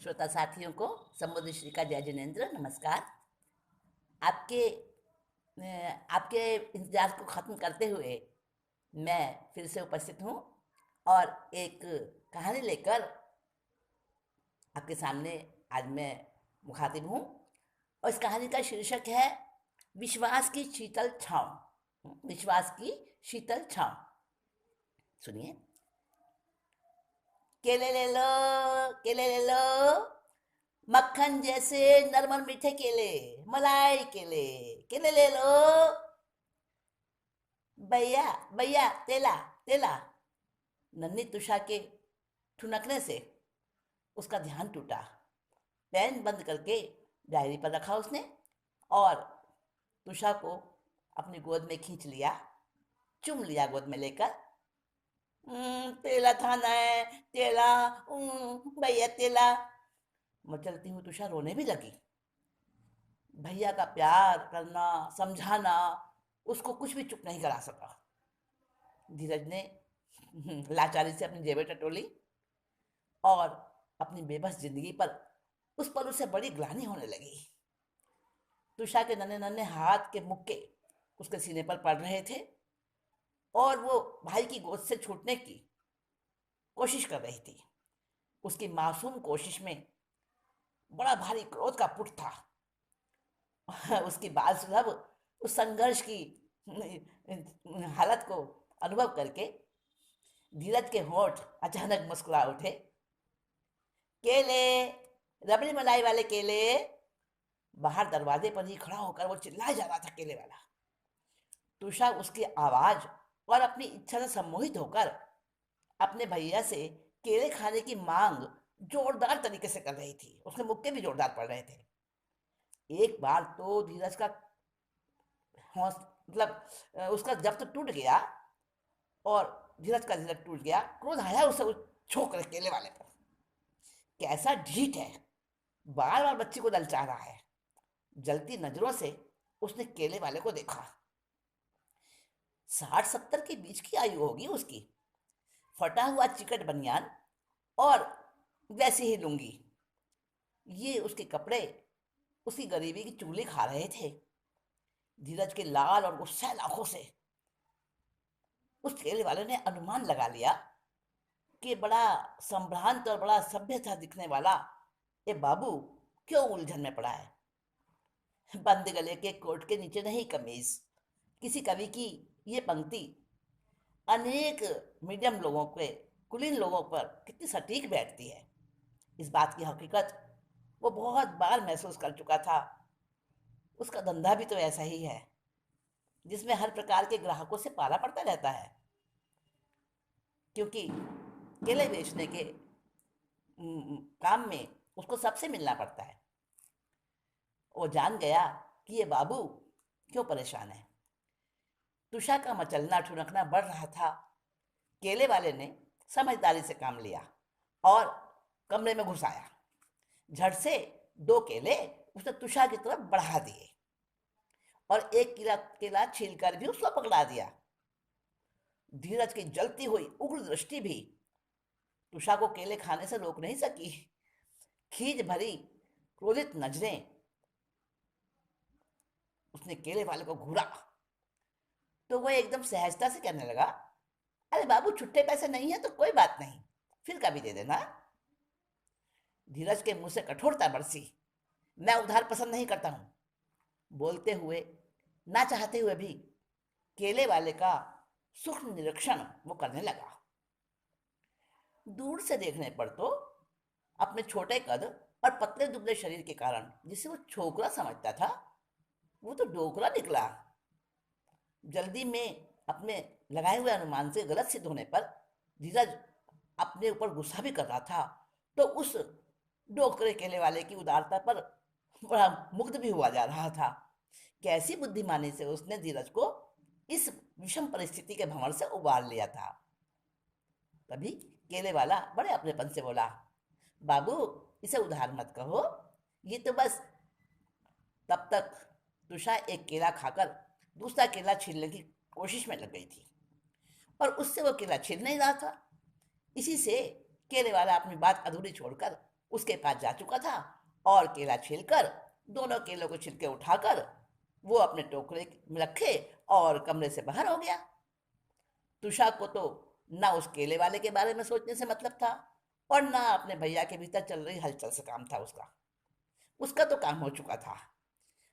श्रोता साथियों को समुद्र श्री का जय जिनेन्द्र नमस्कार। आपके आपके इंतजार को ख़त्म करते हुए मैं फिर से उपस्थित हूँ और एक कहानी लेकर आपके सामने आज मैं मुखातिब हूँ। और इस कहानी का शीर्षक है विश्वास की शीतल छाँव। विश्वास की शीतल छाँव। सुनिए। केले ले लो, केले ले लो, मक्खन जैसे नरम मीठे केले, मलाई केले, केले ले लो। भैया भैया तेला तेला। नन्ही तुषा के ठुनकने से उसका ध्यान टूटा। पेन बंद करके डायरी पर रखा उसने और तुषा को अपनी गोद में खींच लिया, चुम लिया गोद में लेकर। तेला खाना है, तेला, भैया तेला। मचलती हुई तुषा रोने भी लगी। भैया का प्यार करना, समझाना उसको कुछ भी चुप नहीं करा सका। धीरज ने लाचारी से अपनी जेबें टटोली और अपनी बेबस जिंदगी पर उस पर उसे बड़ी ग्लानि होने लगी। तुषा के नन्हे नन्हे हाथ के मुक्के उसके सीने पर पड़ रहे थे और वो भाई की गोद से छूटने की कोशिश कर रही थी। उसकी मासूम कोशिश में बड़ा भारी क्रोध का पुट था। उसकी बाल सुलभ उस संघर्ष की हालत को अनुभव करके धीरज के होठ अचानक मुस्कुरा उठे। केले, रबड़ी मलाई वाले केले। बाहर दरवाजे पर ही खड़ा होकर वो चिल्लाया जा रहा था, केले वाला। तुषा उसकी आवाज और अपनी इच्छा से सम्मोहित होकर अपने भैया से केले खाने की मांग जोरदार तरीके से कर रही थी। उसके मुक्के भी जोरदार पड़ रहे थे। एक बार तो धीरज का उसका जब्त तो टूट गया और धीरज का धीरज टूट गया। क्रोध आया उसे उस छोकरे केले वाले पर। कैसा ढीठ है, बार बार बच्ची को ललचा रहा है। जलती नजरों से उसने केले वाले को देखा। 60-70 के बीच की आयु होगी उसकी। फटा हुआ चिकट बनियान और वैसी ही लुंगी। ये उसके कपड़े उसकी गरीबी की चुगली खा रहे थे। धीरज के लाल और गुस्सैल आंखों से उस केले वाले ने अनुमान लगा लिया कि बड़ा संभ्रांत और बड़ा सभ्य था दिखने वाला ये बाबू क्यों उलझन में पड़ा है। बंद गले के कोट के नीचे नहीं कमीज। किसी कवि की ये पंक्ति अनेक मीडियम लोगों के, कुलीन लोगों पर कितनी सटीक बैठती है। इस बात की हकीकत वो बहुत बार महसूस कर चुका था। उसका धंधा भी तो ऐसा ही है जिसमें हर प्रकार के ग्राहकों से पाला पड़ता रहता है, क्योंकि केले बेचने के काम में उसको सबसे मिलना पड़ता है। वो जान गया कि ये बाबू क्यों परेशान है। तुषा का मचलना ठुनकना बढ़ रहा था। केले वाले ने समझदारी से काम लिया और कमरे में घुस आया। झट से 2 केले उसने तुषा की तरफ बढ़ा दिए और एक केला छीलकर भी उसको पकड़ा दिया। धीरज की जलती हुई उग्र दृष्टि भी तुषा को केले खाने से रोक नहीं सकी। खीज भरी क्रोधित नजरें उसने केले वाले को घूरा तो वह एकदम सहजता से कहने लगा, अरे बाबू, छुट्टे पैसे नहीं है तो कोई बात नहीं, फिर कभी दे देना। धीरज के मुंह से कठोरता बरसी। मैं उधार पसंद नहीं करता हूं। बोलते हुए, ना चाहते हुए भी केले वाले का सूक्ष्म निरीक्षण वो करने लगा। दूर से देखने पर तो अपने छोटे कद और पतले दुबले शरीर के कारण जिसे वो छोकरा समझता था, वो तो डोकरा निकला। जल्दी में अपने लगाए हुए अनुमान से गलत सिद्ध होने पर धीरज अपने ऊपर गुस्सा भी कर रहा था, तो उस डोकरे केले वाले की उदारता पर बड़ा मुग्ध भी हुआ जा रहा था। कैसी बुद्धिमानी से उसने धीरज को इस विषम परिस्थिति के भंवर से उबार लिया था। तभी केले वाला बड़े अपनेपन से बोला, बाबू, इसे उधार मत कहो, ये तो बस। तब तक तुषा एक केला खाकर दूसरा केला छीलने की कोशिश में लग गई थी और उससे वो केला छिल नहीं रहा था। इसी से केले वाला अपनी बात अधूरी छोड़कर उसके पास जा चुका था और केला छीलकर दोनों केलों को छिलके उठाकर वो अपने टोकरे में रखे और कमरे से बाहर हो गया। तुषा को तो ना उस केले वाले के बारे में सोचने से मतलब था और ना अपने भैया के भीतर चल रही हलचल से काम था उसका। उसका तो काम हो चुका था।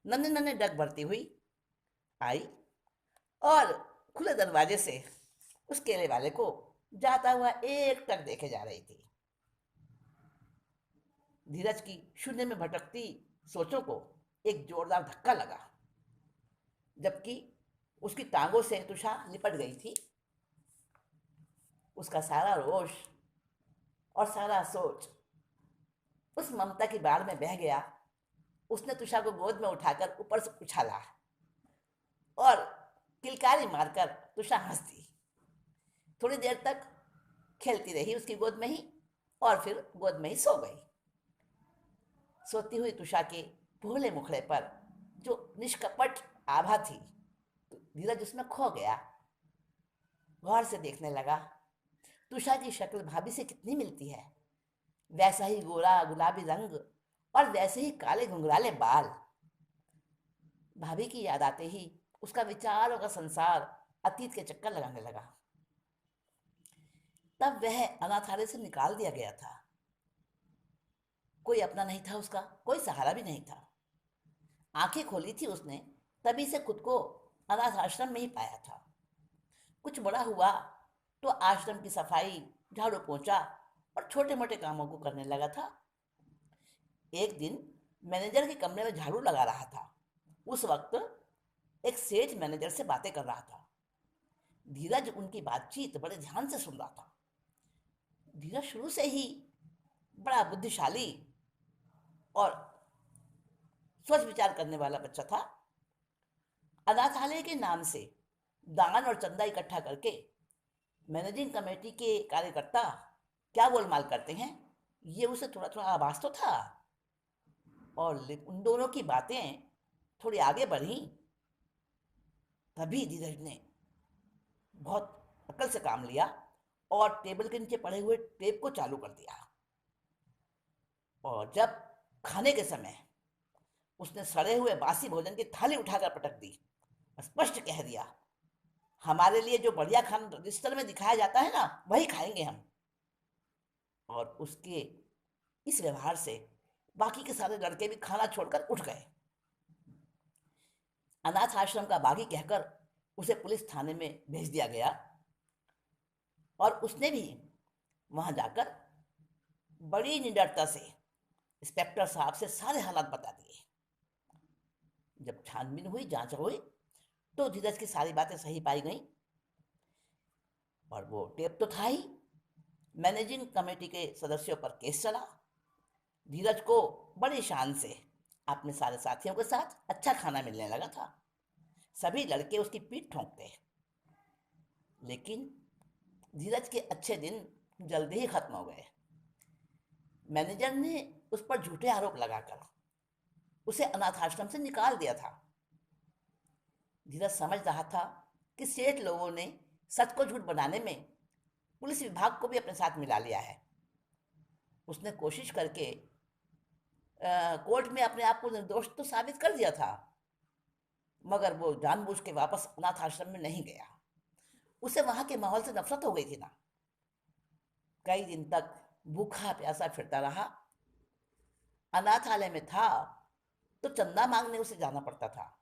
नन्हे नन्हे डग भरती हुई आई और खुले दरवाजे से उस केले वाले को जाता हुआ एक टक देखे जा रही थी। धीरज की शून्य में भटकती सोचों को एक जोरदार धक्का लगा, जबकि उसकी टांगों से तुषा लिपट गई थी। उसका सारा रोष और सारा सोच उस ममता की बाढ़ में बह गया। उसने तुषा को गोद में उठाकर ऊपर से उछाला और किलकारी मारकर तुषा हंस दी। थोड़ी देर तक खेलती रही उसकी गोद में ही और फिर गोद में ही सो गई। सोती हुई तुषा के भोले मुखड़े पर जो निष्कपट आभा थी, धीरज उसमें खो गया। गौर से देखने लगा। तुषा की शक्ल भाभी से कितनी मिलती है। वैसा ही गोरा गुलाबी रंग और वैसे ही काले घुंघराले बाल। भाभी की याद आते ही उसका विचारों का संसार अतीत के चक्कर लगाने लगा। तब वह अनाथालय से निकाल दिया गया था। कोई अपना नहीं था उसका, कोई सहारा भी नहीं था। आंखें खोली थी उसने तभी से खुद को अनाथ आश्रम में ही पाया था। कुछ बड़ा हुआ तो आश्रम की सफाई, झाड़ू पोंछा और छोटे मोटे कामों को करने लगा था। एक दिन मैनेजर के कमरे में झाड़ू लगा रहा था। उस वक्त एक सेठ मैनेजर से बातें कर रहा था। धीरज उनकी बातचीत बड़े ध्यान से सुन रहा था। धीरज शुरू से ही बड़ा बुद्धिशाली और सोच विचार करने वाला बच्चा था। अनाथालय के नाम से दान और चंदा इकट्ठा करके मैनेजिंग कमेटी के कार्यकर्ता क्या गोलमाल करते हैं, ये उसे थोड़ा थोड़ा आभास तो था। और उन दोनों की बातें थोड़ी आगे बढ़ी तभी धीरज ने बहुत अकल से काम लिया और टेबल के नीचे पड़े हुए टेप को चालू कर दिया। और जब खाने के समय उसने सड़े हुए बासी भोजन की थाली उठाकर पटक दी। स्पष्ट कह दिया, हमारे लिए जो बढ़िया खाना रजिस्टर में दिखाया जाता है ना, वही खाएंगे हम। और उसके इस व्यवहार से बाकी के सारे लड़के भी खाना छोड़कर उठ गए। अनाथ आश्रम का बागी कहकर उसे पुलिस थाने में भेज दिया गया और उसने भी वहां जाकर बड़ी निडरता से इंस्पेक्टर साहब से सारे हालात बता दिए। जब छानबीन हुई, जांच हुई, तो धीरज की सारी बातें सही पाई गई। और वो टेप तो था ही। मैनेजिंग कमेटी के सदस्यों पर केस चला। धीरज को बड़ी शान से अपने सारे साथियों के साथ अच्छा खाना मिलने लगा था। सभी लड़के उसकी पीठ ठोंकते। लेकिन धीरज के अच्छे दिन जल्दी ही खत्म हो गए। मैनेजर ने उस पर झूठे आरोप लगाकर उसे अनाथ आश्रम से निकाल दिया था। धीरज समझ रहा था कि सेठ लोगों ने सच को झूठ बनाने में पुलिस विभाग को भी अपने साथ मिला लिया है। उसने कोशिश करके कोर्ट में अपने आप को निर्दोष तो साबित कर दिया था, मगर वो जानबूझ के वापस अनाथ आश्रम में नहीं गया। उसे वहां के माहौल से नफरत हो गई थी ना। कई दिन तक भूखा प्यासा फिरता रहा। अनाथालय में था तो चंदा मांगने उसे जाना पड़ता था।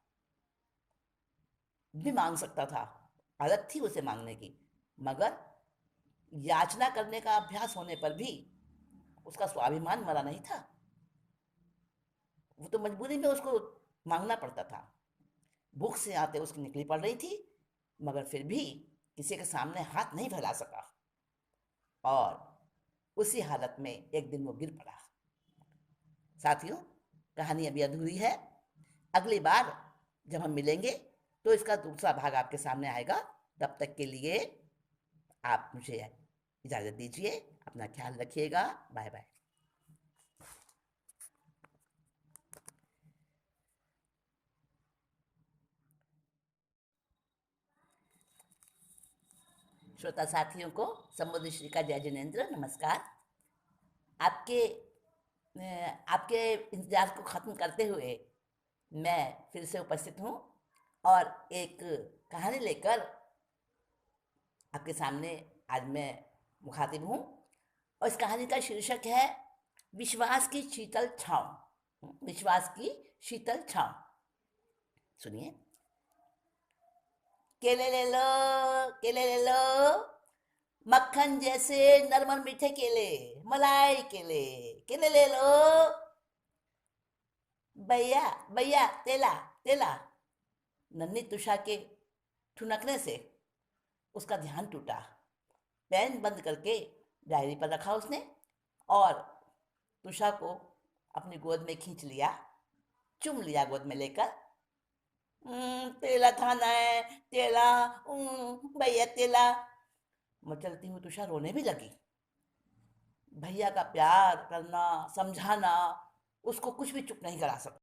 भी मांग सकता था, आदत थी उसे मांगने की, मगर याचना करने का अभ्यास होने पर भी उसका स्वाभिमान मरा नहीं था। वो तो मजबूरी में उसको मांगना पड़ता था। भूख से आते उसकी निकली पड़ रही थी, मगर फिर भी किसी के सामने हाथ नहीं फैला सका। और उसी हालत में एक दिन वो गिर पड़ा। साथियों, कहानी अभी अधूरी है। अगली बार जब हम मिलेंगे तो इसका दूसरा भाग आपके सामने आएगा। तब तक के लिए आप मुझे इजाज़त दीजिए। अपना ख्याल रखिएगा। Bye bye. श्रोता साथियों को समुद्र श्री का जय जिनेन्द्र, नमस्कार। आपके आपके इंतजार को ख़त्म करते हुए मैं फिर से उपस्थित हूँ और एक कहानी लेकर आपके सामने आज मैं मुखातिब हूँ। और इस कहानी का शीर्षक है विश्वास की शीतल छाँव। विश्वास की शीतल छाँव। सुनिए। केले ले लो, केले ले लो, मक्खन जैसे नरम और मीठे केले, मलाई केले, केले ले लो। भैया भैया तेला, तेला। नन्ही तुषा के ठुनकने से उसका ध्यान टूटा। पेन बंद करके डायरी पर रखा उसने और तुषा को अपनी गोद में खींच लिया, चुम लिया गोद में लेकर। तेला खाना है, तेला, भैया तेला। मचलती हुई तुषा रोने भी लगी। भैया का प्यार करना, समझाना उसको कुछ भी चुप नहीं करा सकता।